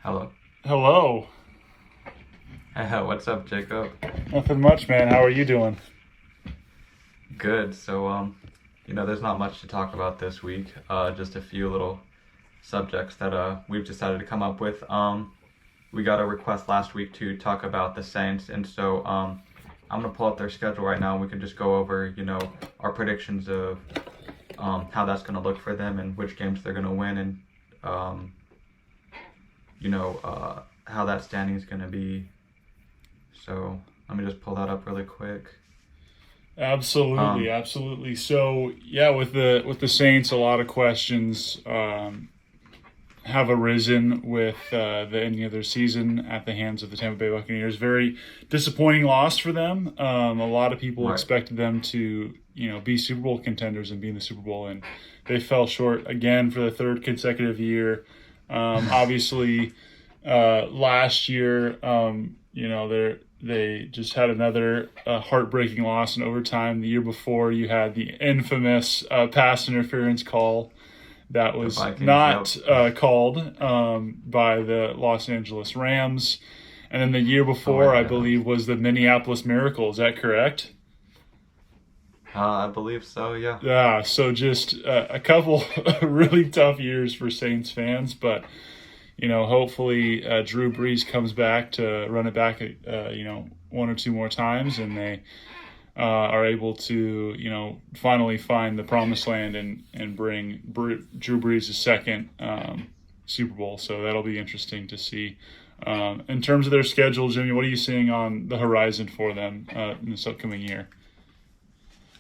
Hello. Hello. What's up, Jacob? Nothing much, man. How are you doing? Good. So, there's not much to talk about this week. Just a few little subjects that we've decided to come up with. We got a request last week to talk about the Saints, and so I'm gonna pull up their schedule right now, and we can just go over, our predictions of how that's gonna look for them and which games they're gonna win, and how that standing is gonna be. So let me just pull that up really quick. Absolutely. So yeah, with the Saints, a lot of questions have arisen with the ending of their season at the hands of the Tampa Bay Buccaneers. Very disappointing loss for them. A lot of people expected them to be Super Bowl contenders and be in the Super Bowl, and they fell short again for the third consecutive year. Obviously, last year, they just had another heartbreaking loss in overtime. The year before, you had the infamous pass interference call that was not called by the Los Angeles Rams. And then the year before, I believe, was the Minneapolis Miracle. Is that correct? I believe so, yeah. Yeah, so just a couple really tough years for Saints fans, but hopefully Drew Brees comes back to run it back, one or two more times, and they are able to, finally find the promised land and bring Drew Brees' second Super Bowl. So that'll be interesting to see. In terms of their schedule, Jimmy, what are you seeing on the horizon for them in this upcoming year?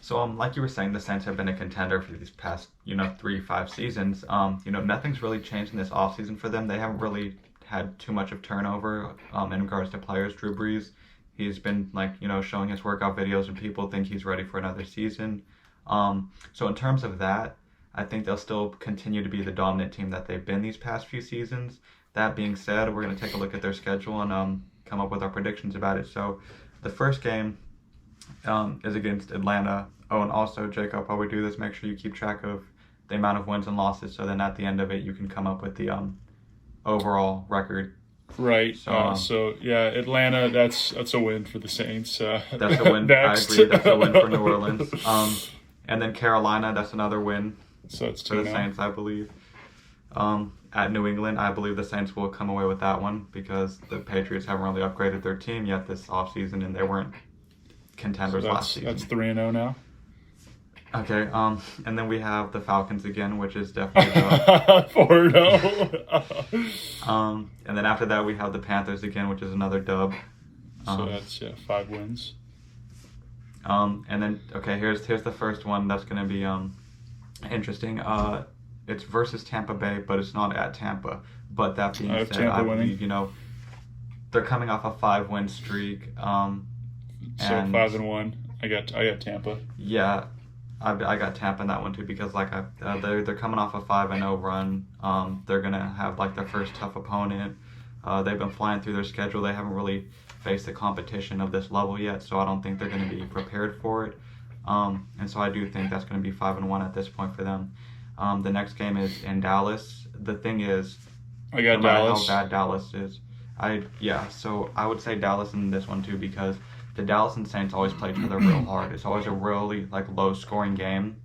So, like you were saying, the Saints have been a contender for these past, 3-5 seasons. Nothing's really changed in this offseason for them. They haven't really had too much of turnover in regards to players. Drew Brees, he's been, showing his workout videos, and people think he's ready for another season. So in terms of that, I think they'll still continue to be the dominant team that they've been these past few seasons. That being said, we're going to take a look at their schedule and come up with our predictions about it. So the first game is against Atlanta. Oh, and also, Jacob, while we do this, make sure you keep track of the amount of wins and losses, so then at the end of it, you can come up with the overall record. Right. So yeah, Atlanta. That's a win for the Saints. That's a win. I agree. That's a win for New Orleans. And then Carolina. That's another win. So it's for the Saints, I believe. At New England, I believe the Saints will come away with that one because the Patriots haven't really upgraded their team yet this offseason, and they weren't contenders last season. That's 3-0 now. Okay, and then we have the Falcons again, which is definitely 4-0. And then after that we have the Panthers again, which is another dub. So that's 5 wins. And then here's the first one that's gonna be interesting. It's versus Tampa Bay, but it's not at Tampa. But that being said, Tampa I winning. believe they're coming off a 5-win streak. So 5-1. I got Tampa. Yeah. I got Tampa in that one too because they're coming off a 5-0 run. They're gonna have their first tough opponent. They've been flying through their schedule. They haven't really faced the competition of this level yet, so I don't think they're gonna be prepared for it. And so I do think that's gonna be 5-1 at this point for them. The next game is in Dallas. The thing is, I got no matter Dallas. how bad Dallas is, so I would say Dallas in this one too because the Dallas and Saints always play each other real hard. It's always a really low-scoring game,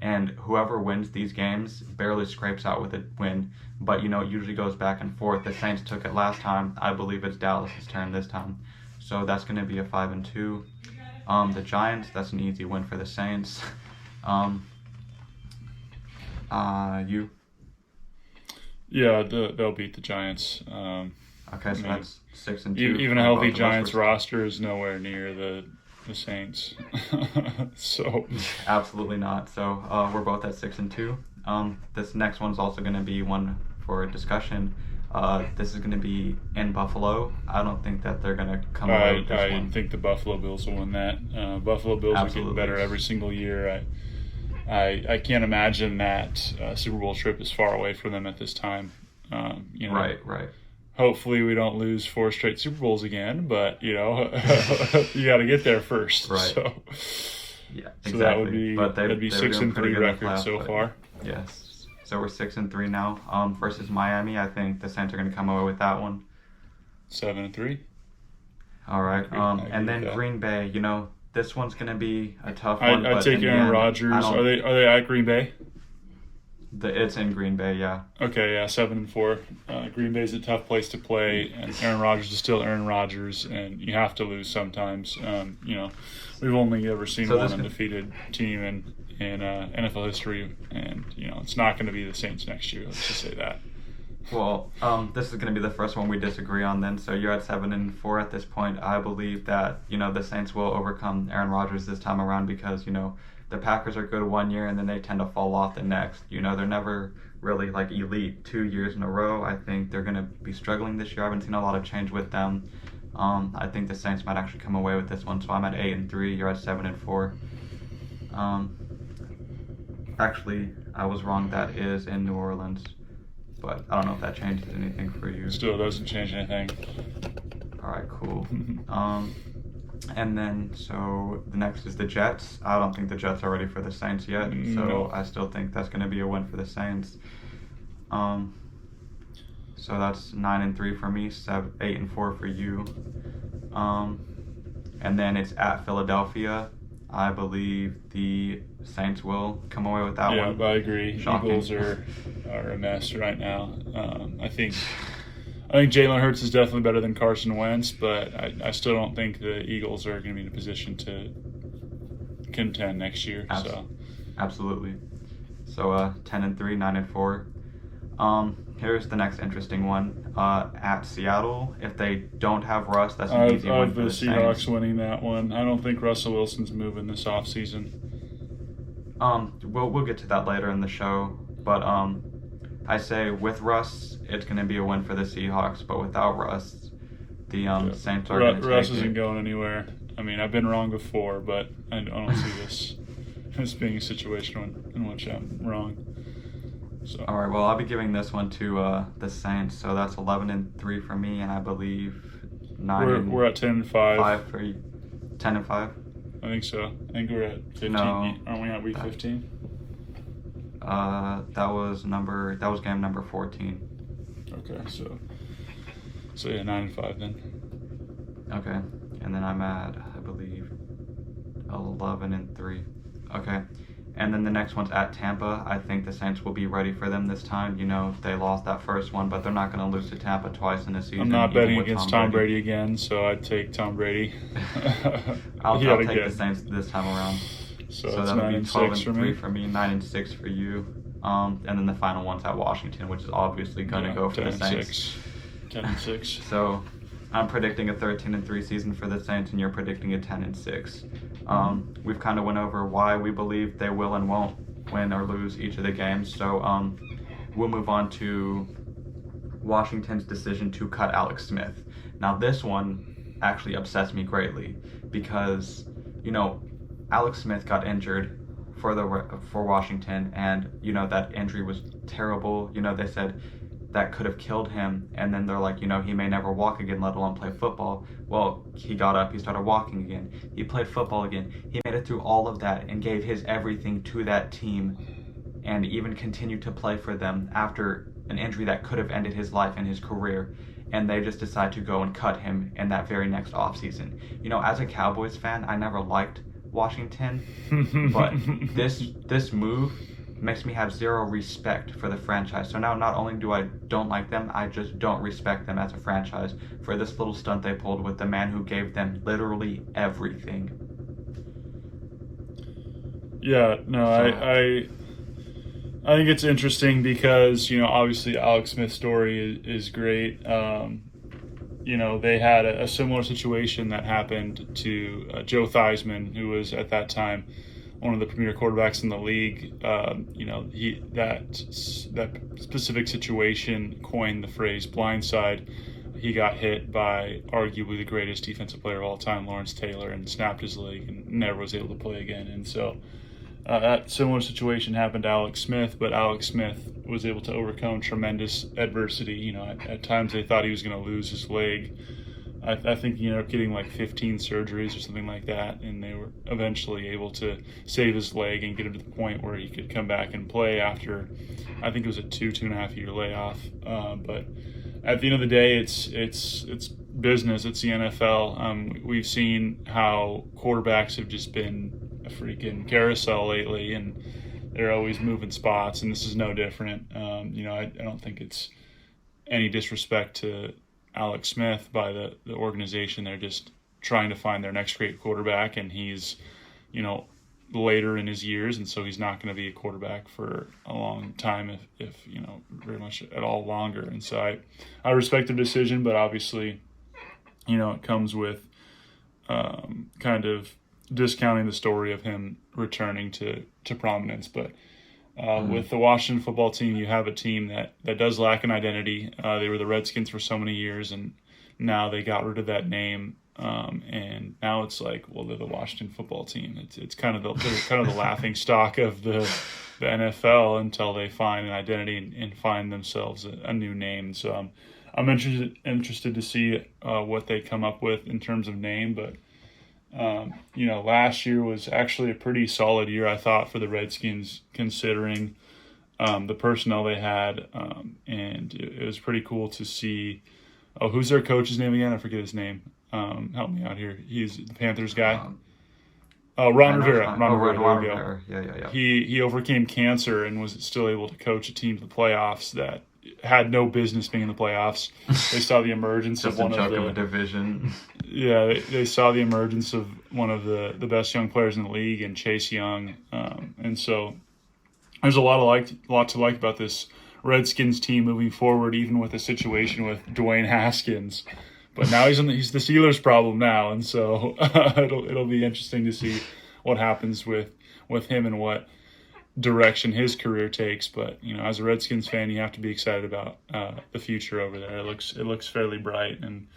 and whoever wins these games barely scrapes out with a win. But it usually goes back and forth. The Saints took it last time. I believe it's Dallas' turn this time, so that's going to be a 5-2. The Giants, that's an easy win for the Saints. You? Yeah, they'll beat the Giants. Okay, so that's 6-2. Even a healthy Giants roster is nowhere near the Saints. So absolutely not. So we're both at 6-2. This next one's also going to be one for discussion. This is going to be in Buffalo. I don't think that they're going to come away with this one. I think the Buffalo Bills will win that. Buffalo Bills are getting better every single year. I can't imagine that Super Bowl trip is far away from them at this time. Right. Hopefully we don't lose 4 straight Super Bowls again, but you got to get there first. Right. So, yeah, exactly. So that'd be 6-3 record so far. Yes. So we're 6-3 now. Versus Miami, I think the Saints are going to come away with that one. 7-3. All right. I agree And then with that. Green Bay, this one's going to be a tough one. I but take in the Aaron end, Rodgers. I don't- Are they at Green Bay? It's in Green Bay, yeah. Okay, yeah, 7-4. Green Bay's a tough place to play, and Aaron Rodgers is still Aaron Rodgers, and you have to lose sometimes. We've only ever seen So one this can- undefeated team in NFL history, and it's not going to be the Saints next year. Let's just say that. Well, this is going to be the first one we disagree on then. So you're at 7-4 at this point. I believe that, the Saints will overcome Aaron Rodgers this time around because, the Packers are good one year and then they tend to fall off the next. They're never really like elite 2 years in a row. I think they're going to be struggling this year. I haven't seen a lot of change with them. I think the Saints might actually come away with this one. So I'm at 8-3. You're at 7-4. Actually, I was wrong. That is in New Orleans. But I don't know if that changes anything for you. Still doesn't change anything. All right, cool. And then, so the next is the Jets. I don't think the Jets are ready for the Saints yet, so No. I still think that's going to be a win for the Saints. So that's 9-3 for me, 8-4 for you. And then it's at Philadelphia. I believe the Saints will come away with that one. Yeah, I agree. Shocking. Eagles are a mess right now. I think Jalen Hurts is definitely better than Carson Wentz, but I still don't think the Eagles are going to be in a position to contend next year. Absolutely. So 10-3, 9-4. Here's the next interesting one. At Seattle, if they don't have Russ, that's an easy I one have for the the Seahawks Saints. winning that one. I don't think Russell Wilson's moving this offseason. We'll get to that later in the show, but I say with Russ, it's going to be a win for the Seahawks, but without Russ, the Saints are going to Russ take isn't it. going anywhere. I mean, I've been wrong before, but I don't see this being a situation in which I'm wrong. So. All right, well, I'll be giving this one to the Saints, so that's 11-3 for me, and I believe 9 We're at 10-5. 5 for you. 10-5. I think so. I think we're at 15. No. Aren't we at week 15? That was game number 14. Okay, so yeah, 9-5 then. Okay, and then I'm at, I believe, 11-3. Okay, and then the next one's at Tampa. I think the Saints will be ready for them this time. They lost that first one, but they're not going to lose to Tampa twice in a season. I'm not even betting with against Tom Brady again, so I'd take Tom Brady. I'll Yet take again. the Saints this time around. So So it's that'll be 9-6 for 12-3 me. for me, 9-6 for you. And then the final one's at Washington, which is obviously going to go for the Saints. 10-6. So I'm predicting a 13-3 season for the Saints, and you're predicting a 10-6. We've kind of went over why we believe they will and won't win or lose each of the games. So we'll move on to Washington's decision to cut Alex Smith. Now this one actually upsets me greatly because, Alex Smith got injured for Washington, and that injury was terrible. They said that could have killed him, and then they're like, he may never walk again, let alone play football. Well, he got up, he started walking again, he played football again, he made it through all of that and gave his everything to that team, and even continued to play for them after an injury that could have ended his life and his career. And they just decide to go and cut him in that very next offseason. As a Cowboys fan, I never liked Washington, but this move makes me have zero respect for the franchise. So now not only do I don't like them, I just don't respect them as a franchise for this little stunt they pulled with the man who gave them literally everything. Yeah, no, I think it's interesting because, obviously Alex Smith's story is great. They had a similar situation that happened to Joe Theismann, who was at that time one of the premier quarterbacks in the league. That specific situation coined the phrase blindside. He got hit by arguably the greatest defensive player of all time, Lawrence Taylor, and snapped his leg and never was able to play again. And so that similar situation happened to Alex Smith, but Alex Smith was able to overcome tremendous adversity. At times they thought he was going to lose his leg. I think he ended up getting like 15 surgeries or something like that, and they were eventually able to save his leg and get him to the point where he could come back and play after, I think it was a 2.5 year layoff. But at the end of the day, it's business. It's the NFL. We've seen how quarterbacks have just been a freaking carousel lately, and they're always moving spots, and this is no different. I don't think it's any disrespect to Alex Smith by the organization. They're just trying to find their next great quarterback, and he's, later in his years, and so he's not going to be a quarterback for a long time, if very much at all longer. And so I respect the decision, but obviously, it comes with kind of discounting the story of him returning to prominence. But with the Washington football team, you have a team that does lack an identity. They were the Redskins for so many years, and now they got rid of that name. And now it's like, well, they're the Washington football team. It's kind of the laughing stock of the NFL until they find an identity and find themselves a new name. So I'm interested to see what they come up with in terms of name. But last year was actually a pretty solid year, I thought, for the Redskins, considering the personnel they had, and it was pretty cool to see. Oh, who's their coach's name again? I forget his name. Help me out here. He's the Panthers guy. Ron Rivera. Ron Rivera. Yeah. He overcame cancer and was still able to coach a team to the playoffs that had no business being in the playoffs. They saw the emergence of one of a division. Yeah, they saw the emergence of one of the best young players in the league, and Chase Young. And so there's a lot to like about this Redskins team moving forward, even with the situation with Dwayne Haskins. But now he's the Steelers' problem now, and so it'll be interesting to see what happens with him and what direction his career takes. But as a Redskins fan, you have to be excited about the future over there. It looks fairly bright, and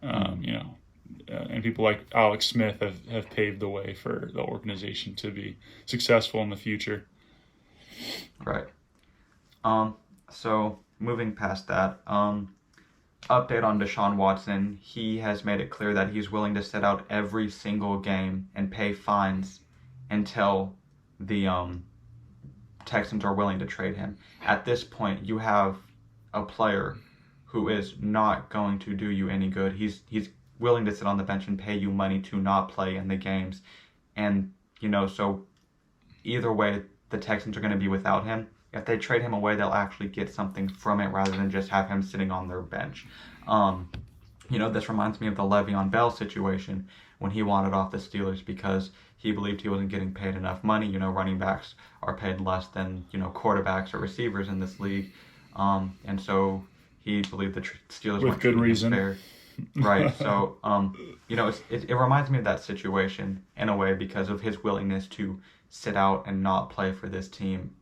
and people like Alex Smith have paved the way for the organization to be successful in the future. Right. So moving past that, update on Deshaun Watson. He has made it clear that he's willing to sit out every single game and pay fines until the Texans are willing to trade him. At this point, you have a player who is not going to do you any good. He's willing to sit on the bench and pay you money to not play in the games. And, so either way, the Texans are going to be without him. If they trade him away, they'll actually get something from it rather than just have him sitting on their bench. This reminds me of the Le'Veon Bell situation when he wanted off the Steelers because he believed he wasn't getting paid enough money. Running backs are paid less than, quarterbacks or receivers in this league. And so he believed the Steelers weren't treating him fair. Right. So, it reminds me of that situation in a way because of his willingness to sit out and not play for this team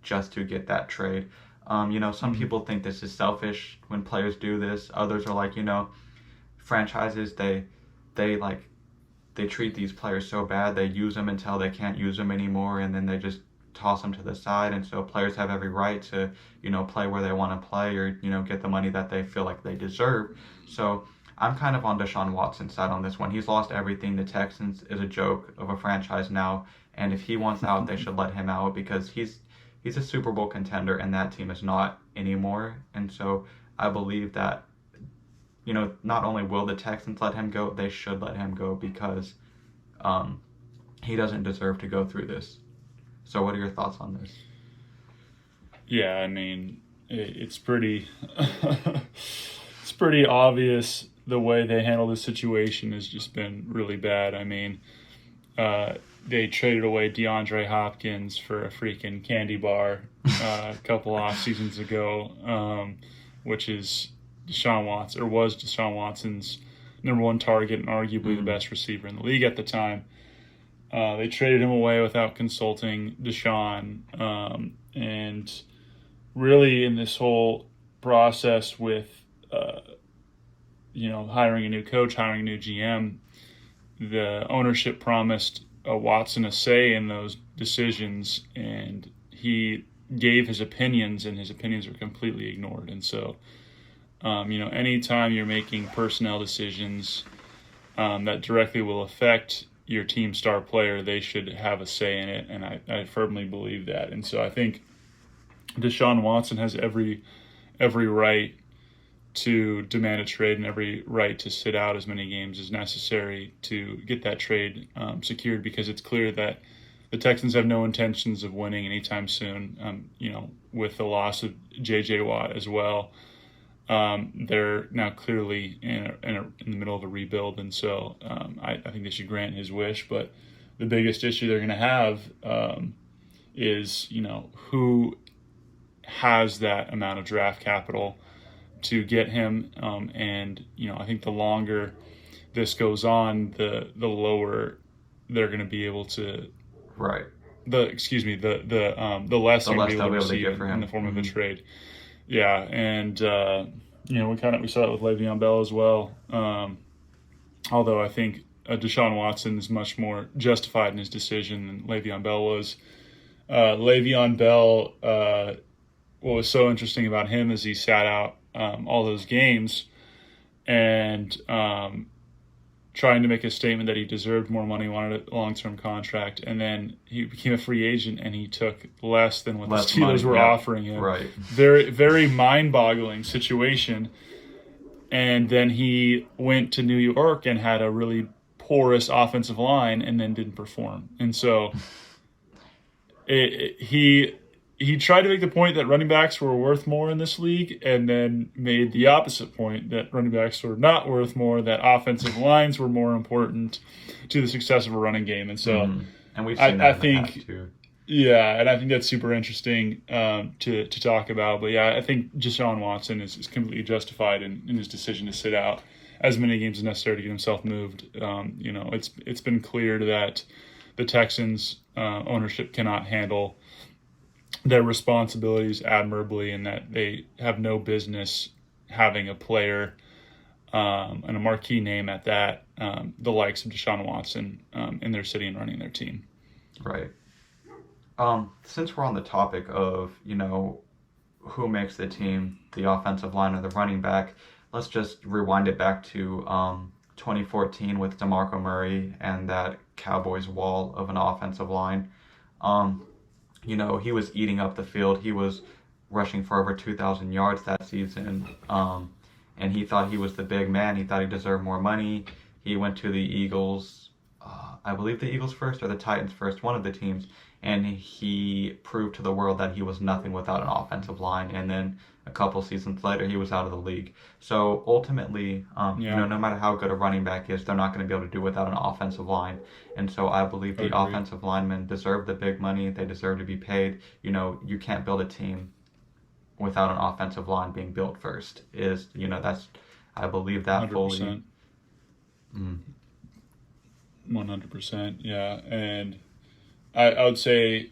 just to get that trade. Some people think this is selfish when players do this. Others are like, franchises, they treat these players so bad. They use them until they can't use them anymore, and then they just toss them to the side. And so players have every right to, play where they want to play or, get the money that they feel like they deserve. So I'm kind of on Deshaun Watson's side on this one. He's lost everything. The Texans is a joke of a franchise now. And if he wants out, they should let him out because he's a Super Bowl contender and that team is not anymore. And so I believe that, not only will the Texans let him go, they should let him go because he doesn't deserve to go through this. So what are your thoughts on this? Yeah, I mean, it's pretty it's pretty obvious the way they handle this situation has just been really bad. I mean, they traded away DeAndre Hopkins for a freaking candy bar a couple off seasons ago, which is was Deshaun Watson's number one target and arguably the best receiver in the league at the time. They traded him away without consulting Deshaun, and really in this whole process with hiring a new coach, hiring a new GM, the ownership promised Watson a say in those decisions, and he gave his opinions, and his opinions were completely ignored. And so Anytime you're making personnel decisions that directly will affect your team star player, they should have a say in it, and I firmly believe that. And so I think Deshaun Watson has every right to demand a trade and every right to sit out as many games as necessary to get that trade secured, because it's clear that the Texans have no intentions of winning anytime soon. With the loss of J.J. Watt as well, they're now clearly in the middle of a rebuild, and so I think they should grant his wish. But the biggest issue they're going to have is who has that amount of draft capital to get him, and I think the longer this goes on, the lower they're going to be able to. Right. The less they're going to be able to receive in the form of a trade. Yeah, and we saw it with Le'Veon Bell as well. Although I think Deshaun Watson is much more justified in his decision than Le'Veon Bell was. Le'Veon Bell, what was so interesting about him is he sat out all those games and trying to make a statement that he deserved more money, wanted a long-term contract, and then he became a free agent and he took less than what the Steelers were offering him. Right. Very, very mind-boggling situation. And then he went to New York and had a really porous offensive line and then didn't perform. And so he tried to make the point that running backs were worth more in this league, and then made the opposite point that running backs were not worth more, that offensive lines were more important to the success of a running game. And so and we've seen that in the past too. Yeah, and I think that's super interesting to talk about. But yeah, I think Deshaun Watson is completely justified in his decision to sit out as many games as necessary to get himself moved. It's been clear that the Texans ownership cannot handle their responsibilities admirably, and that they have no business having a player and a marquee name at that, the likes of Deshaun Watson in their city and running their team. Right. Since we're on the topic of, who makes the team, the offensive line or the running back, let's just rewind it back to 2014 with DeMarco Murray and that Cowboys wall of an offensive line. He was eating up the field. He was rushing for over 2,000 yards that season. And he thought he was the big man. He thought he deserved more money. He went to the Eagles, I believe the Eagles first or the Titans first, one of the teams. And he proved to the world that he was nothing without an offensive line. And then a couple seasons later, he was out of the league. So ultimately, no matter how good a running back is, they're not going to be able to do without an offensive line. And so I believe the offensive linemen deserve the big money. They deserve to be paid. You can't build a team without an offensive line being built first. I believe that 100%. Fully. 100%, yeah. And I would say,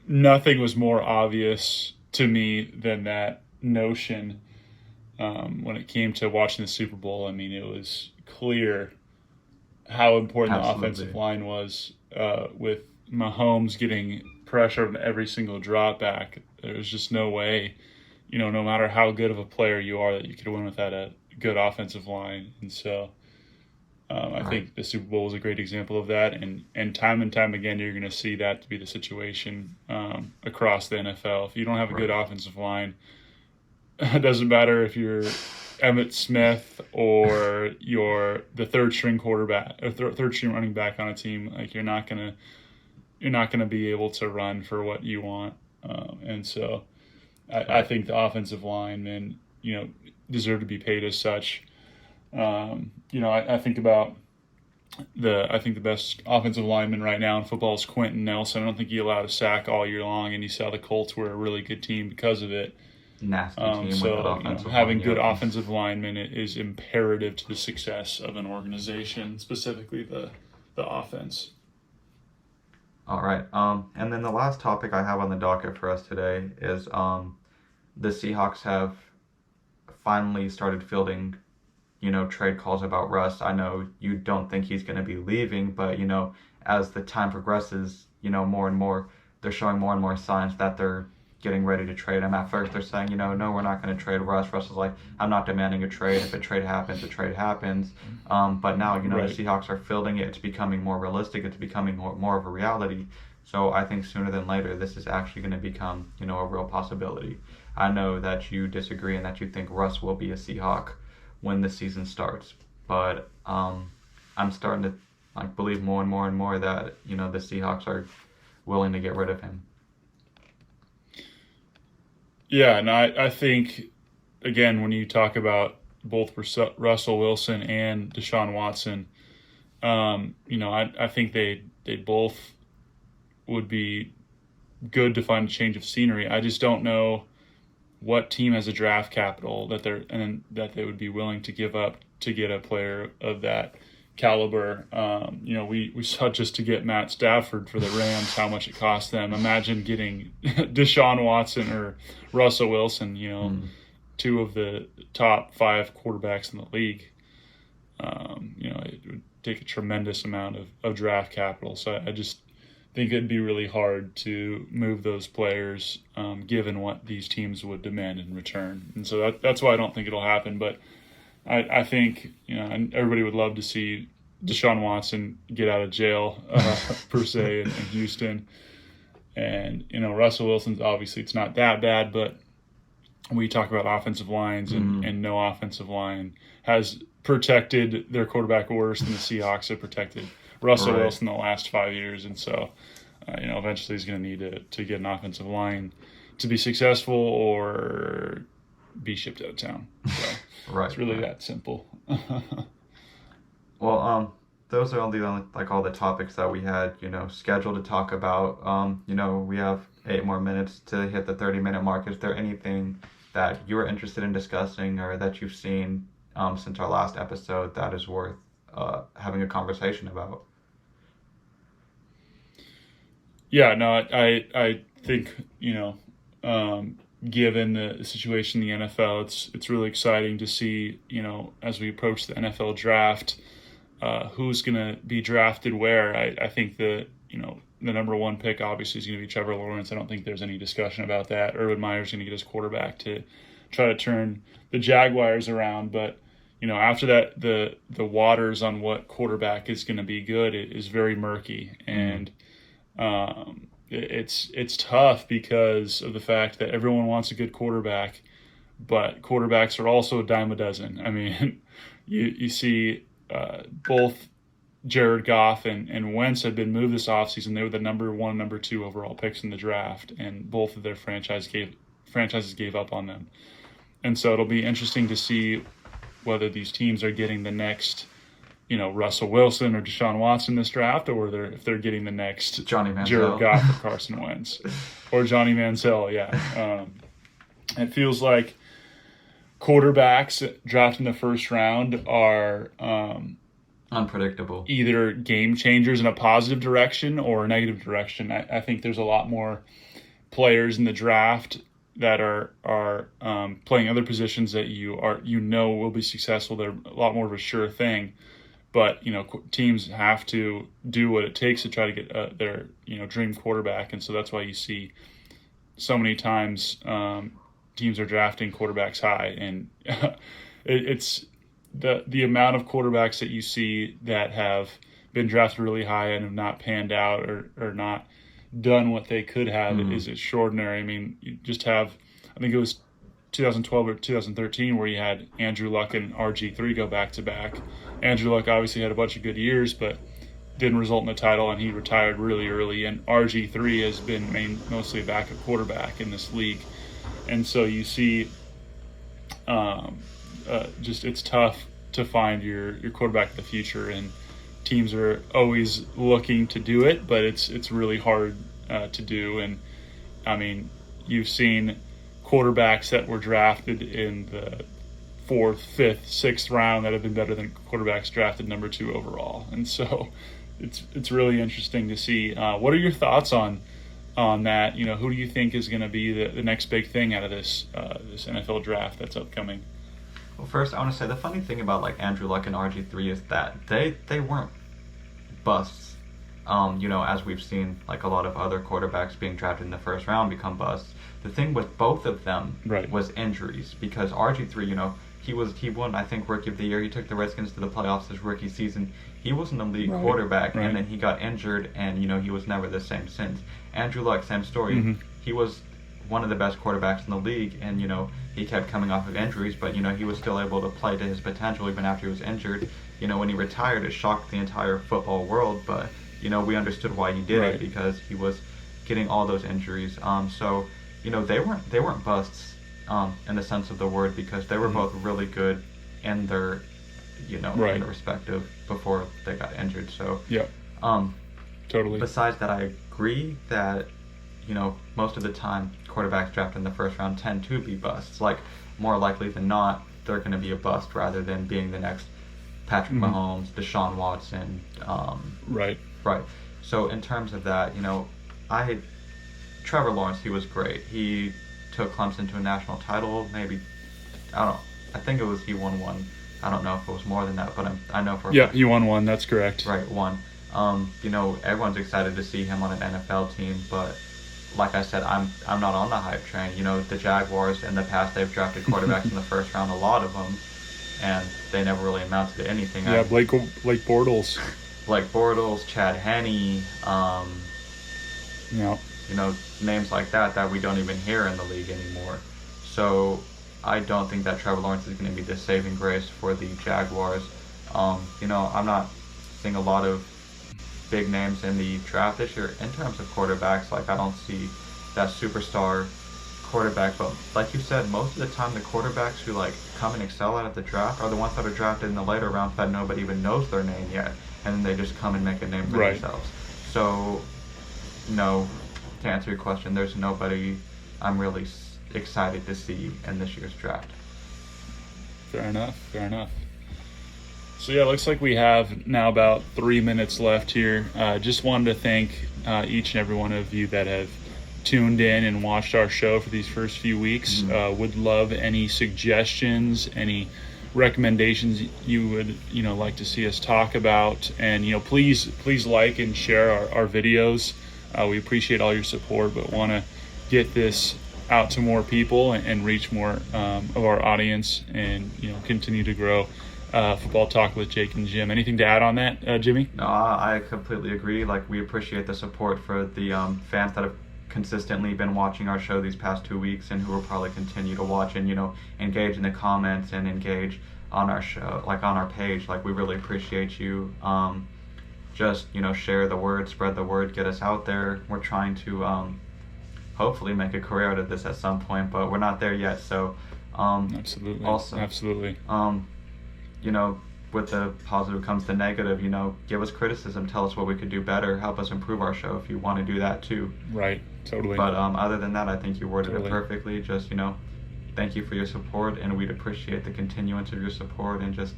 nothing was more obvious to me than that notion when it came to watching the Super Bowl. It was clear how important the offensive line was with Mahomes getting pressure on every single drop back. There was just no way, no matter how good of a player you are, that you could win without a good offensive line. And so I think the Super Bowl was a great example of that, and time again, you're going to see that to be the situation across the NFL. If you don't have a good offensive line, it doesn't matter if you're Emmitt Smith or you're the third string quarterback or third string running back on a team. Like you're not gonna be able to run for what you want, and so I think the offensive linemen deserve to be paid as such. I think about I think the best offensive lineman right now in football is Quentin Nelson. I don't think he allowed a sack all year long, and you saw the Colts were a really good team because of it. Nasty team with that offensive having good offensive linemen is imperative to the success of an organization, specifically the offense. All right. And then the last topic I have on the docket for us today is the Seahawks have finally started fielding trade calls about Russ. I know you don't think he's going to be leaving, but, as the time progresses, more and more, they're showing more and more signs that they're, getting ready to trade him. At first, they're saying, no, we're not going to trade Russ. Russ is like, I'm not demanding a trade. If a trade happens, a trade happens. But now, Right. the Seahawks are fielding it. It's becoming more realistic. It's becoming more of a reality. So I think sooner than later, this is actually going to become, a real possibility. I know that you disagree and that you think Russ will be a Seahawk when the season starts. But I'm starting to believe more and more and more that, the Seahawks are willing to get rid of him. Yeah, and I think, again, when you talk about both Russell Wilson and Deshaun Watson, I think they both would be good to find a change of scenery. I just don't know what team has a draft capital that they would be willing to give up to get a player of that caliber. We saw just to get Matt Stafford for the Rams how much it cost them. Imagine getting Deshaun Watson or Russell Wilson, two of the top 5 quarterbacks in the league. It would take a tremendous amount of draft capital. So I just think it'd be really hard to move those players given what these teams would demand in return. And so that's why I don't think it'll happen. But I think, and everybody would love to see Deshaun Watson get out of jail, per se, in Houston. And, Russell Wilson's obviously it's not that bad, but we talk about offensive lines and no offensive line has protected their quarterback worse than the Seahawks have protected Russell Wilson the last 5 years. And so, eventually he's going to need to get an offensive line to be successful or be shipped out of town. So it's really that simple. Well, those are all the topics that we had, scheduled to talk about. We have 8 more minutes to hit the 30-minute mark. Is there anything that you're interested in discussing or that you've seen since our last episode that is worth having a conversation about? Yeah, no, I think, given the situation in the NFL, it's really exciting to see, as we approach the NFL draft, who's going to be drafted where. I think the number 1 pick obviously is going to be Trevor Lawrence. I don't think there's any discussion about that. Urban Meyer's going to get his quarterback to try to turn the Jaguars around. But, after that, the waters on what quarterback is going to be good is very murky. And it's tough because of the fact that everyone wants a good quarterback, but quarterbacks are also a dime a dozen. I mean, you see both Jared Goff and Wentz had been moved this offseason. They were the number 1, number 2 overall picks in the draft, and both of their franchises gave up on them. And so it'll be interesting to see whether these teams are getting the next, Russell Wilson or Deshaun Watson this draft, or if they're getting the next Johnny Manziel, Jared Goff or Carson Wentz, or Johnny Manziel. Yeah, it feels like quarterbacks drafted in the first round are unpredictable, either game changers in a positive direction or a negative direction. I think there's a lot more players in the draft that are playing other positions that will be successful. They're a lot more of a sure thing. But, teams have to do what it takes to try to get their, dream quarterback. And so that's why you see so many times teams are drafting quarterbacks high. And it's the amount of quarterbacks that you see that have been drafted really high and have not panned out or not done what they could have is extraordinary. I mean, you just have, I think it was 2012 or 2013 where you had Andrew Luck and RG3 go back-to-back. Andrew Luck obviously had a bunch of good years, but didn't result in a title, and he retired really early. And RG3 has been mostly a backup quarterback in this league. And so you see it's tough to find your quarterback of the future, and teams are always looking to do it, but it's really hard to do. And, I mean, you've seen quarterbacks that were drafted in the 4th, 5th, 6th round that have been better than quarterbacks drafted number 2 overall. And so it's really interesting to see. What are your thoughts on that? Who do you think is going to be the next big thing out of this NFL draft that's upcoming? Well, first, I want to say the funny thing about Andrew Luck and RG3 is that they weren't busts. As we've seen, like a lot of other quarterbacks being drafted in the first round become busts. The thing with both of them was injuries, because RG3, he won, I think, Rookie of the Year. He took the Redskins to the playoffs his rookie season. He was an elite quarterback, and then he got injured, and, he was never the same since. Andrew Luck, same story. Mm-hmm. He was one of the best quarterbacks in the league, and, he kept coming off of injuries, but, he was still able to play to his potential even after he was injured. When he retired, it shocked the entire football world, but, we understood why he did it, because he was getting all those injuries. So, they weren't busts in the sense of the word, because they were both really good in their, in their respective before they got injured. So, totally. Besides that, I agree that, most of the time quarterbacks drafted in the first round tend to be busts. Like, more likely than not, they're going to be a bust rather than being the next Patrick Mahomes, Deshaun Watson. Right. So in terms of that, Trevor Lawrence, he was great. He took Clemson to a national title. Maybe, I think it was he won one. I don't know if it was more than that, but I know for he won one. That's correct. Right, one. Everyone's excited to see him on an NFL team, but like I said, I'm not on the hype train. The Jaguars in the past, they've drafted quarterbacks in the first round, a lot of them, and they never really amounted to anything. Yeah, Blake Bortles. Blake Bortles, Chad Henne, names like that we don't even hear in the league anymore. So I don't think that Trevor Lawrence is going to be the saving grace for the Jaguars. I'm not seeing a lot of big names in the draft this year in terms of quarterbacks. Like, I don't see that superstar quarterback, but like you said, most of the time the quarterbacks who come and excel out of the draft are the ones that are drafted in the later rounds that nobody even knows their name yet, and then they just come and make a name for themselves. So, no, to answer your question, there's nobody I'm really excited to see in this year's draft. Fair enough. So yeah, it looks like we have now about 3 minutes left here. Just wanted to thank each and every one of you that have tuned in and watched our show for these first few weeks. Would love any suggestions, any recommendations you would like to see us talk about, and please like and share our videos. We appreciate all your support, but want to get this out to more people and reach more of our audience, and continue to grow Football Talk with Jake and Jim. Anything to add on that, Jimmy? No, I completely agree. We appreciate the support for the fans that have consistently been watching our show these past 2 weeks, and who will probably continue to watch and engage in the comments and engage on our show, on our page. We really appreciate you. Just share the word, spread the word, get us out there. We're trying to hopefully make a career out of this at some point, but we're not there yet. So absolutely. With the positive comes the negative. Give us criticism, tell us what we could do better, help us improve our show if you want to do that too. Right, totally. But other than that, I think you worded it perfectly. Just thank you for your support, and we'd appreciate the continuance of your support, and just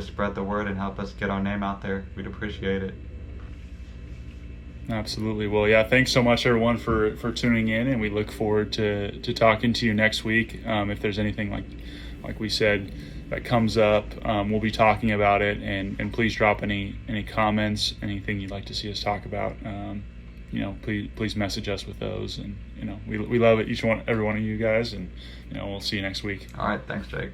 spread the word and help us get our name out there. We'd appreciate it. Absolutely. Well, yeah, thanks so much, everyone, for tuning in, and we look forward to talking to you next week. If there's anything like we said that comes up, we'll be talking about it, and please drop any comments, anything you'd like to see us talk about. Please message us with those, and we love it, every one of you guys, and we'll see you next week. All right, thanks, Jake.